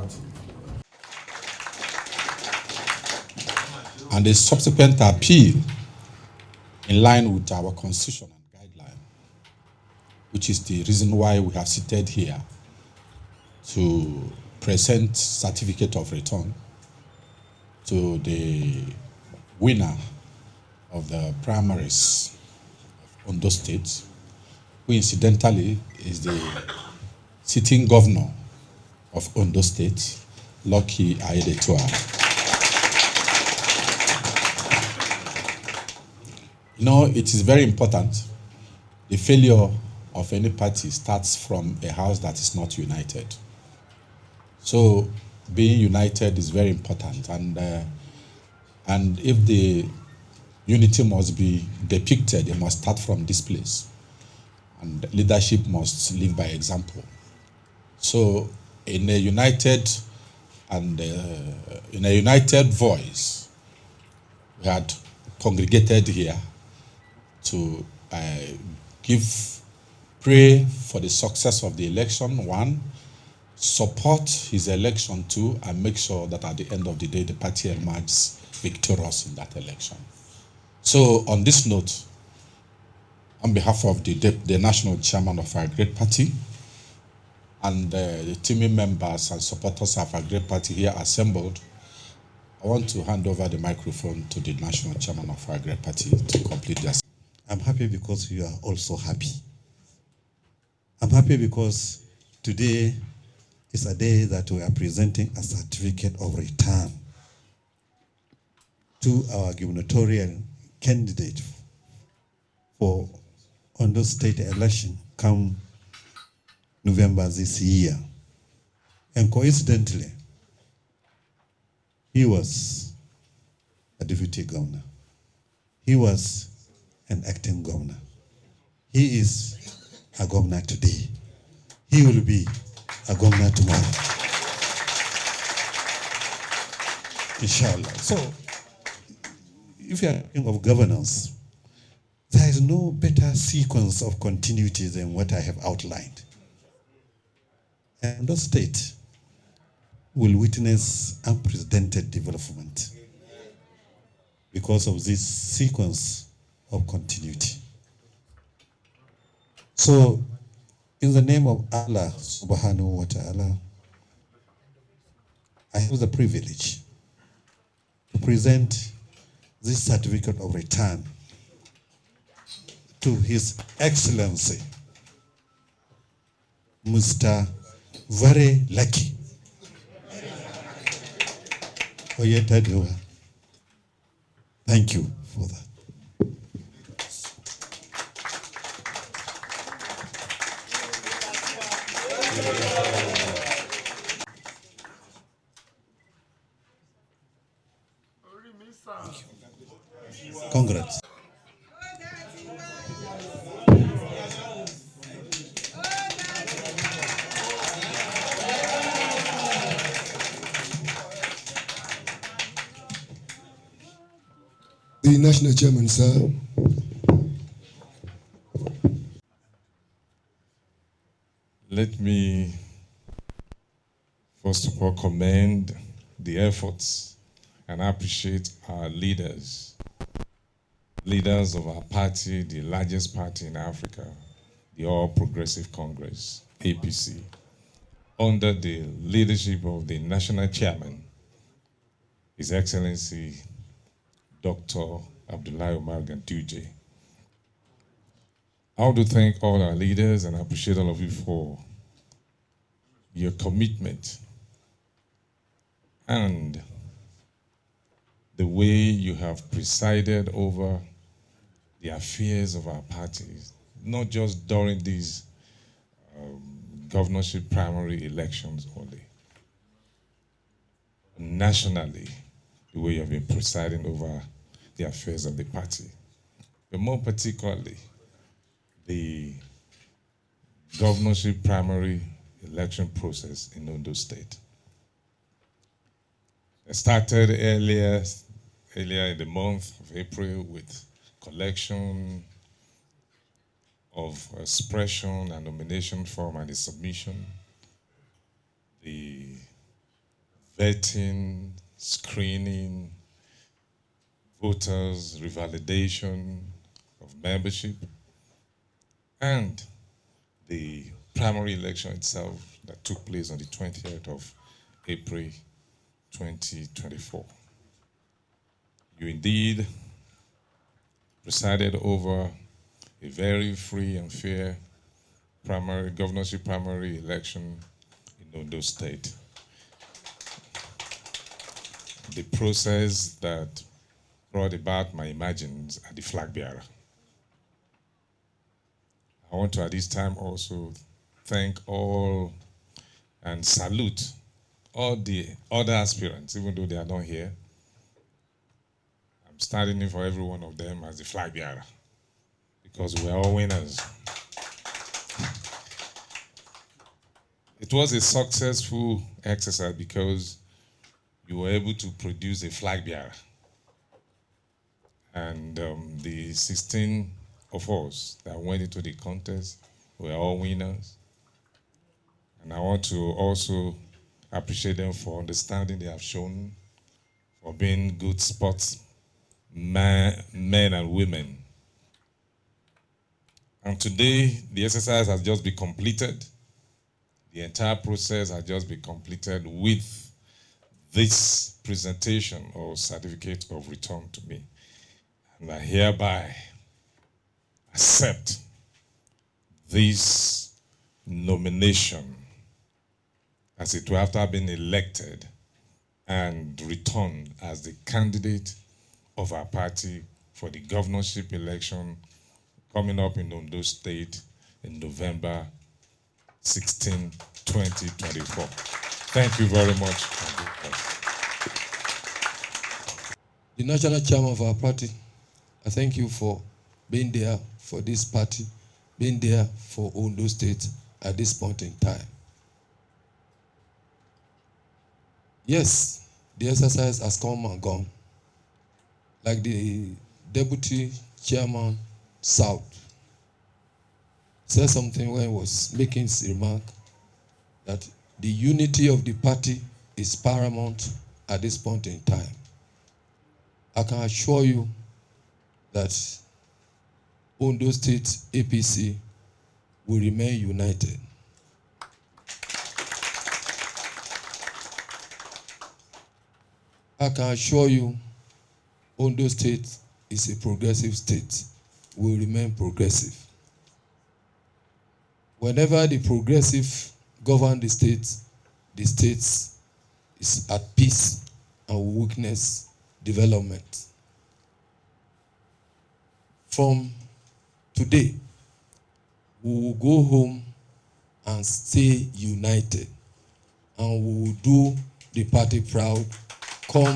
party. And a subsequent appeal in line with our constitution and guideline, which is the reason why we have seated here to present certificate of return to the winner of the primaries of Ondo State, who incidentally is the sitting governor of Ondo State, Lucky Aiyedatiwa. You know, it is very important. The failure of any party starts from a house that is not united. So being united is very important, and if the unity must be depicted, it must start from this place, and leadership must live by example. So in a united voice, we had congregated here to pray for the success of the election, one, support his election, two, and make sure that at the end of the day, the party emerges victorious in that election. So on this note, on behalf of the national chairman of our great party and the team members and supporters of our great party here assembled, I want to hand over the microphone to the national chairman of our great party to complete this. I'm happy because you are also happy. I'm happy because today is a day that we are presenting a certificate of return to our gubernatorial candidate for Ondo State election come November this year. And coincidentally, he was a deputy governor. He was an acting governor. He is a governor today. He will be a governor tomorrow. Inshallah. So, if you are thinking of governance, there is no better sequence of continuity than what I have outlined. And the state will witness unprecedented development because of this sequence of continuity. So, in the name of Allah subhanahu wa ta'ala, I have the privilege to present this certificate of return to His Excellency, Mr. Very Lucky Ayiedatiwa. Thank you for that. Congrats. The national chairman, sir. Let me first of all commend the efforts and appreciate our leaders of our party, the largest party in Africa, the All Progressive Congress, APC, under the leadership of the national chairman, His Excellency Dr. Abdullahi Umar Ganduje. I want to thank all our leaders and I appreciate all of you for your commitment and the way you have presided over the affairs of our parties, not just during these governorship primary elections only, nationally, the way you have been presiding over the affairs of the party, but more particularly, the governorship primary election process in Ondo State. It started earlier in the month of April with collection of expression and nomination form and the submission. The vetting, screening, voters, revalidation of membership, and the primary election itself that took place on the 20th of April 2024. You indeed presided over a very free and fair governorship primary election in Ondo State. The process that brought about my emergence at the flag bearer. I want to at this time also thank all and salute all the other aspirants, even though they are not here. I'm standing in for every one of them as the flag bearer because we're all winners. It was a successful exercise because you were able to produce a flag bearer. And the 16 of us that went into the contest were all winners. And I want to also appreciate them for understanding they have shown, for being good sportsmen, men and women. And today, the exercise has just been completed. The entire process has just been completed with this presentation or certificate of return to me. And I hereby accept this nomination as it will after being elected and returned as the candidate of our party for the governorship election coming up in Ondo State in November 16, 2024. Thank you very much. The national chairman of our party, I thank you for being there for this party, being there for Ondo State at this point in time. Yes, the exercise has come and gone. Like the deputy chairman South said something when he was making his remark that the unity of the party is paramount at this point in time. I can assure you that Ondo State APC will remain united. I can assure you Ondo State is a progressive state, will remain progressive. Whenever the progressive govern the state is at peace and will witness development. From today, we will go home and stay united, and we will do the party proud come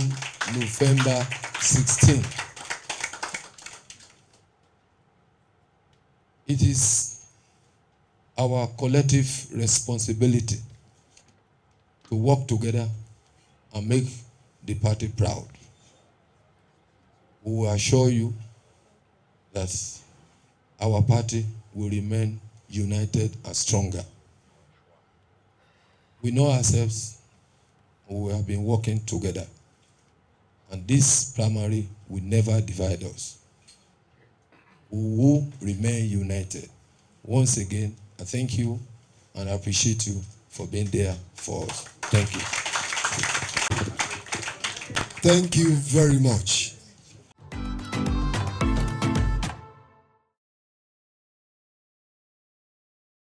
November 16. It is our collective responsibility to work together and make the party proud. We will assure you that our party will remain united and stronger. We know ourselves, and we have been working together. And this primary will never divide us. We will remain united. Once again, I thank you and I appreciate you for being there for us. Thank you. Thank you very much.